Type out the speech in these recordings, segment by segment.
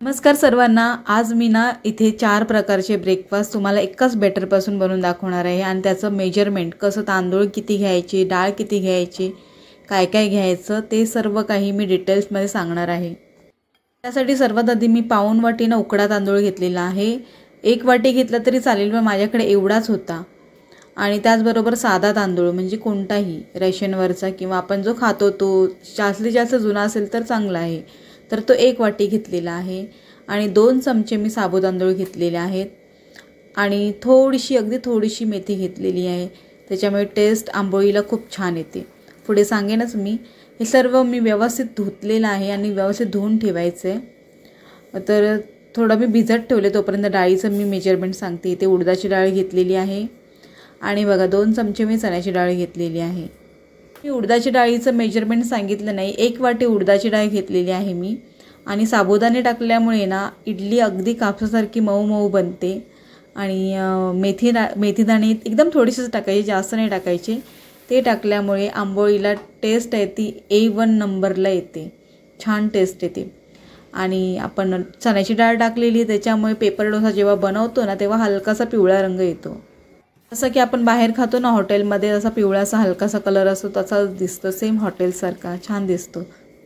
नमस्कार सर्वांना। आज मी इथे 4 प्रकारचे ब्रेकफास्ट तुम्हाला एकाच बॅटरपासून बनवून दाखवणार आहे आणि त्याचं मेजरमेंट कसं, तांदूळ किती घ्यायचे, डाळ किती घ्यायची, काय काय घ्यायचं ते सर्व काही मी डिटेल्समध्ये सांगणार आहे। त्यासाठी सर्वात आधी मी पाऊण वाटीने उकडा तांदूळ घेतलेला आहे। 1 वाटी घेतला तरी चालेल, पण माझ्याकडे एवढाच होता। आणि त्याचबरोबर साधा तांदूळ म्हणजे कोणताही रेशनवरचा किंवा आपण जो खातो तो जास्तीत जास्त जुना असेल तर चांगला आहे, तर तो 1 वाटी घेतलेला आहे। आणि 2 चमचे मी साबुदाणा तांदूळ घेतलेले आहेत आणि अगदी थोडीशी मेथी घेतलेली आहे। त्याच्यामुळे टेस्ट आंबोळीला खूप छान येते। पुढे सांगेनच मी। हे सर्व मी व्यवस्थित धुतलेलं आहे आणि व्यवस्थित धुवून ठेवायचं आहे। तर थोडं मी भिजत ठेवले, तोपर्यंत डाळीचं मी मेजरमेंट सांगते। इथे उडदाची डाळ घेतलेली आहे आणि बघा 2 चमचे मी चण्याची डाळ घेतलेली आहे। मी उडदाची डाळीचं मेजरमेंट सांगितलं नाही। 1 वाटी उडदाची डाळ घेतलेली आहे मी आणि साबुदाणे टाकल्यामुळे इडली अगदी कापसासारखी मऊ मऊ बनते। आणि मेथीदाणे एकदम थोडीशीच टाकायची, जास्त नाही टाकायचे। ते टाकल्यामुळे आंबोळीला टेस्ट आहे ती A1 नंबरला येते, छान टेस्ट येते। आणि आपण चण्याची डाळ टाकलेली, त्याच्यामुळे पेपर डोसा जेव्हा बनवतो तेव्हा हलकासा पिवळा रंग येतो। जसं की आपण बाहेर खातो हॉटेलमध्ये, जसा पिवळासा हलकासा कलर असतो तसाच दिसतो, सेम हॉटेलसारखा छान दिसतो।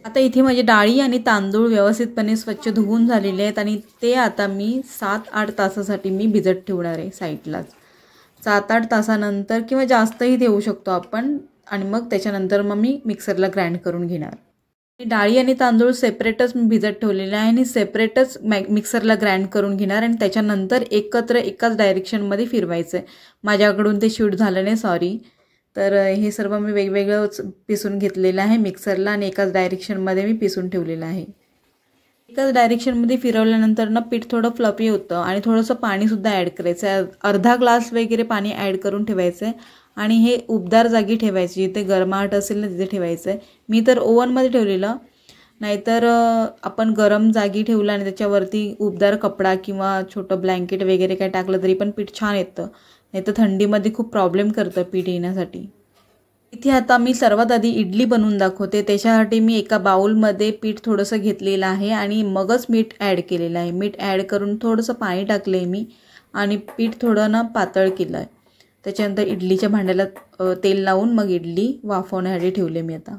आता इथे माझे डाळी आणि तांदूळ व्यवस्थितपणे स्वच्छ धुवून झालेले आहेत आणि ते आता मी 7-8 तासासाठी मी भिजत ठेवणार आहे साईडलाच। 7-8 तासानंतर किंवा जास्तही ठेवू शकतो आपण आणि मग त्याच्यानंतर मी मिक्सरला ग्राइंड करून घेणार। डाळी आणि तांदूळ सेपरेटच मी भिजत ठेवलेले आहे आणि सेपरेटच मिक्सरला ग्राइंड करून घेणार आणि त्याच्यानंतर एकत्र एकाच डायरेक्शनमध्ये फिरवायचं आहे। माझ्याकडून ते शूट झालं नाही, सॉरी। तर हे सर्व मी वेगवेगळं पिसून घेतलेलं आहे मिक्सरला आणि एकाच डायरेक्शनमध्ये मी पिसून ठेवलेलं आहे। एकाच डायरेक्शनमध्ये फिरवल्यानंतर पीठ थोडं फ्लफी होतं आणि थोडंसं पाणीसुद्धा ॲड करायचं आहे। अर्धा ग्लास वगैरे पाणी ॲड करून ठेवायचं आहे आणि हे उबदार जागी ठेवायची, जिथे गरमाहट असेल तिथे ठेवायचं आहे। मी तर ओव्हनमध्ये ठेवलेलं, नाहीतर आपण गरम जागी ठेवलं आणि त्याच्यावरती उबदार कपडा किंवा छोटं ब्लँकेट वगैरे काय टाकलं तरी पण पीठ छान येतं, नाहीतर थंडीमध्ये खूप प्रॉब्लेम करतं पीठ येण्यासाठी। इथे आता मी सर्वात आधी इडली बनवून दाखवते। त्याच्यासाठी मी एका बाउलमध्ये पीठ थोडंसं घेतलेलं आहे आणि मगच मीठ ॲड केलेलं आहे। मीठ ॲड करून थोडंसं पाणी टाकलं आहे मी आणि पीठ थोडं पातळ केलं आहे। त्याच्यानंतर इडलीच्या भांड्याला तेल लावून मग इडली वाफवण्यासाठी ठेवले मी। आता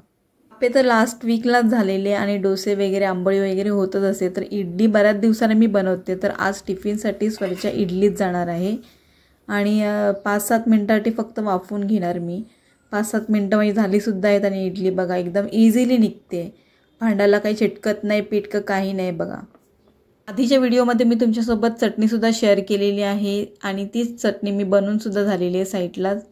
आप्पे तर लास्ट वीकलाच झालेले आणि डोसे वगैरे आंबोळी वगैरे होतच असते, तर इडली बऱ्याच दिवसांनी मी बनवते। तर आज टिफिनसाठी स्वतःच्या इडलीच जाणार आहे आणि 5-7 मिनटासाठी फक्त वाफवून घेणार मी। 5-7 मिनटं माझी झालीसुद्धा आहेत आणि इडली बघा एकदम इझिली निघते, भांड्याला काही चिटकत नाही, पीठ काही नाही बघा। आधीच्या व्हिडिओमध्ये मी तुमच्यासोबत चटणीसुद्धा शेअर केलेली आहे आणि तीच चटणी मी बनवूनसुद्धा झालेली आहे साईडलाच।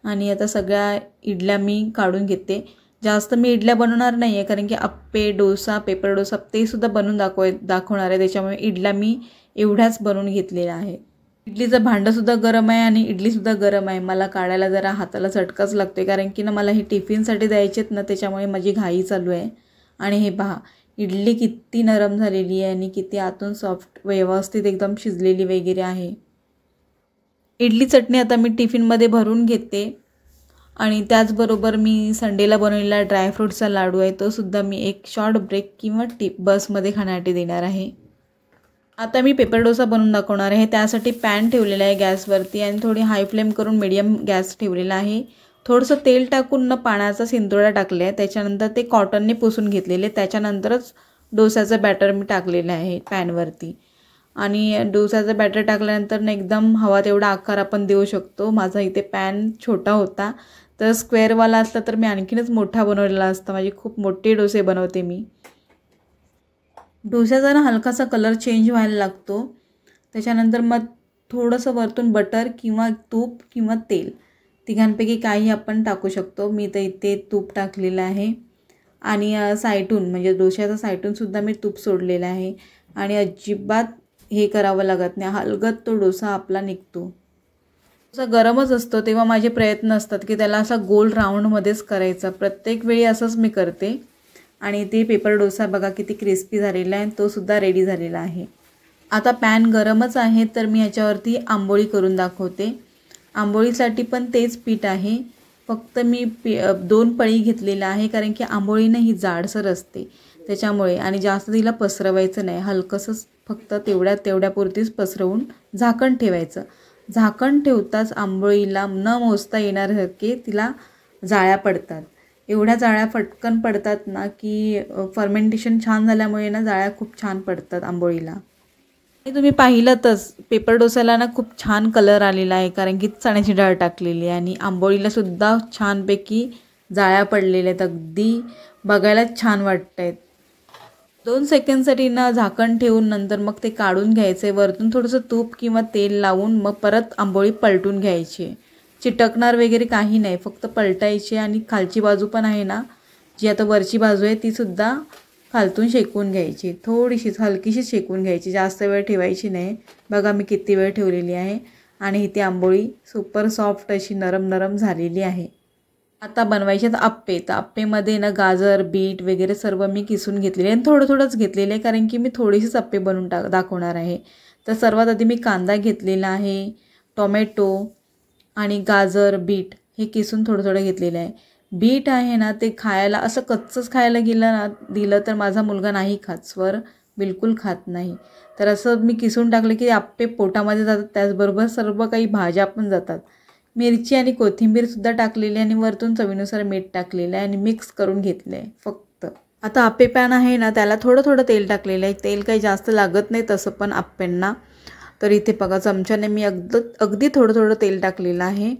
आणि आता सगळ्या इडल्या मी काढून घेते। जास्त मी इडल्या बनवणार नाही आहे, कारण की आप्पे, डोसा, पेपर डोसा ते सुद्धा बनवून दाखवणार आहे। त्याच्यामुळे इडल्या मी एवढ्याच बनवून घेतलेल्या आहे। इडलीचं भांडंसुद्धा गरम आहे आणि इडलीसुद्धा गरम आहे। मला काढायला जरा हाताला चटकाच लागतो, कारण की मला हे टिफिनसाठी द्यायचेत त्याच्यामुळे माझी घाई चालू आहे। आणि हे पहा इडली किती नरम झालेली आहे आणि किती आतून सॉफ्ट व्यवस्थित एकदम शिजलेली वगैरे आहे। इडली चटणी आता मी टिफिनमध्ये भरून घेते आणि त्याचबरोबर मी संडेला बनवलेला ड्रायफ्रूटचा लाडू आहे, तो सुद्धा मी एक शॉर्ट ब्रेक किंवा बसमध्ये खाण्यासाठी देणार आहे। आता मी पेपर डोसा बनवून दाखवणार आहे। त्यासाठी पॅन ठेवलेला आहे गॅसवरती आणि थोडी हाय फ्लेम करून मीडियम गॅस ठेवलेला आहे। थोडंसं तेल टाकून पाण्याचा शिंतोडा टाकला आहे, त्याच्यानंतर ते कॉटनने पुसून घेतलेले, त्याच्यानंतरच डोसाचं बॅटर मी टाकलेलं आहे पॅनवरती। आणि डोसाचं बॅटर टाकल्यानंतर एकदम हवा तेवढा आकार आपण देऊ शकतो। माझा इथे पॅन छोटा होता, तर स्क्वेअरवाला असला तर मी आणखीनच मोठा बनवलेला असता। माझे खूप मोठे डोसे बनवते मी। डोस्याचा हलकासा कलर चेंज व्हायला लागतो, त्याच्यानंतर मग थोडंसं वरतून बटर किंवा तूप किंवा तेल तिघांपैकी काही आपण टाकू शकतो। मी तर इथे तूप टाकलेलं आहे आणि साईडून म्हणजे डोस्याच्या साईडूनसुद्धा मी तूप सोडलेलं आहे आणि अजिबात हे करावं लागत नाही, हलगत तो डोसा आपला निघतो। डोसा गरमच असतो तेव्हा माझे प्रयत्न असतात की त्याला असा गोल राऊंडमध्येच करायचा, प्रत्येक वेळी असंच मी करते। आणि ते पेपर डोसा बघा किती क्रिस्पी झालेला आहे, तो सुद्धा रेडी झालेला आहे। आता पॅन गरमच आहे, तर मी याच्यावरती आंबोळी करून दाखवते। आंबोळीसाठी पण तेच पीठ आहे, फक्त मी 2 पळी घेतलेल्या आहे, कारण की आंबोळी ही जाडसर असते त्याच्यामुळे, आणि जास्त तिला पसरवायचं नाही. हलकंसं फक्त तेवढ्यापुरतीच पसरवून झाकण ठेवायचं. झाकण ठेवताच आंबोळीला न मोजता येण्यासारखे तिला जाळ्या पडतात. एवढ्या जाळ्या फटकन पडतात ना की फर्मेंटेशन छान झाल्यामुळे ना जाळ्या खूप छान पडतात आंबोळीला. आणि तुम्ही पाहिलंतच पेपर डोसाला ना खूप छान कलर आलेला आहे, कारण की चण्याची डाळ टाकलेली आहे आणि आंबोळीला सुद्धा छानपैकी जाळ्या पडलेल्या आहेत. अगदी बघायलाच छान वाटत आहेत. 2 सेकंदसाठी ना झाकण ठेवून नंतर मग ते काढून घ्यायचे. वरतून थोडंसं तूप किंवा तेल लावून मग परत आंबोळी पलटून घ्यायची. चिटकणार वगैरे काही नाही, फक्त पलटायची. आणि खालची बाजू पण आहे ना, जी आता वरची बाजू आहे तीसुद्धा खालतून शेकून घ्यायची. थोडीशीच हलकीशी शेकून घ्यायची, जास्त वेळ ठेवायची नाही. बघा मी किती वेळ ठेवलेली आहे आणि इथे आंबोळी सुपर सॉफ्ट अशी नरम नरम झालेली आहे. आता बनवायचे तर आप्पे. तर आप्पेमध्ये ना गाजर, बीट वगैरे सर्व मी किसून घेतलेले आणि थोडंच घेतलेलं आहे, कारण की मी थोडीशीच आप्पे बनवून दाखवणार आहे. तर सर्वात आधी मी कांदा घेतलेला आहे, टोमॅटो आणि गाजर, बीट हे किसून थोडं घेतलेलं आहे. बीट आहे ना ते खायला असं कच्चंच खायला दिलं तर माझा मुलगा नाही खात, स्वर बिलकुल खात नाही. तर असं मी किसून टाकलं की आप्पे पोटामध्ये जातात, त्याचबरोबर सर्व काही भाज्या पण जातात. मिरची आणि कोथिंबीरसुद्धा टाकलेली आणि वरतून चवीनुसार मीठ टाकलेलं आहे आणि मिक्स करून घेतलं आहे फक्त. आता आप्पे पॅन आहे ना त्याला थोडं तेल टाकलेलं आहे. तेल काही जास्त लागत नाही तसं पण आप्प्यांना. तर इथे बघा चमच्याने मी अगदी थोडं तेल टाकलेलं आहे.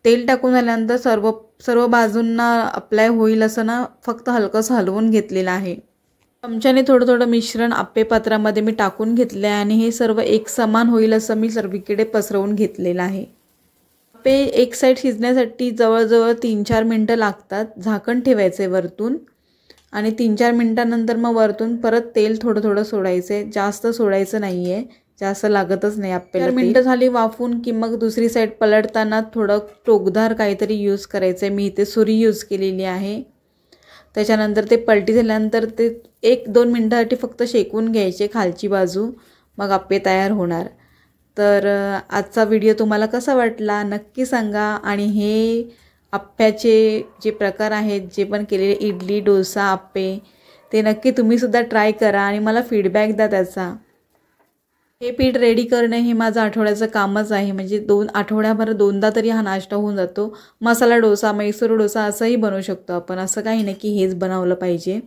तेल टाकून झाल्यानंतर सर्व बाजूंना अप्लाय होईल असं ना फक्त हलकंसं हलवून घेतलेलं आहे. चमच्याने थोडं मिश्रण आप्पे पात्रामध्ये मी टाकून घेतलं आहे आणि हे सर्व एक समान होईल असं मी सर्वीकडे पसरवून घेतलेलं आहे. आप्पे एक साईड शिजण्यासाठी जवळजवळ 3-4 मिनटं लागतात. झाकण ठेवायचं आहे वरतून आणि 3-4 मिनटानंतर मग वरतून परत तेल थोडं सोडायचं आहे. जास्त सोडायचं नाही आहे, जास्त लागतच नाही आप्पेला. 4 मिनटं झाली वाफून की मग दुसरी साईड पलटताना थोडं टोकदार काहीतरी यूज करायचं आहे. मी इथे सुरी यूज केलेली आहे. त्याच्यानंतर ते पलटी झाल्यानंतर ते 1-2 मिनटासाठी फक्त शेकून घ्यायचे खालची बाजू, मग आप्पे तयार होणार. तर आजचा व्हिडिओ तुम्हाला कसा वाटला नक्की सांगा. आणि हे आप्प्याचे जे प्रकार आहेत, जे पण केलेले इडली, डोसा, आप्पे, ते नक्की तुम्हीसुद्धा ट्राय करा आणि मला फीडबॅक द्या त्याचा. हे पीठ रेडी करणं हे माझं आठवड्याचं कामच आहे. म्हणजे 2 आठवड्याभर 2दा तरी हा नाश्ता होऊन जातो. मसाला डोसा, मैसूर डोसा असंही बनवू शकतो आपण. असं काही नाही की हेच बनवलं पाहिजे.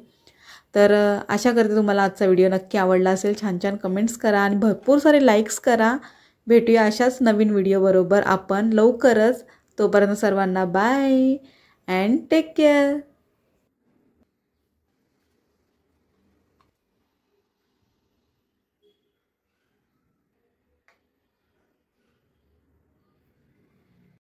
तर आशा करते तुम्हाला आजचा व्हिडिओ नक्की आवडला असेल. छान कमेंट्स करा आणि भरपूर सारे लाईक्स करा. भेटूया अशाच नवीन व्हिडिओबरोबर आपण लवकरच. तोपर्यंत सर्वांना बाय अँड टेक केअर.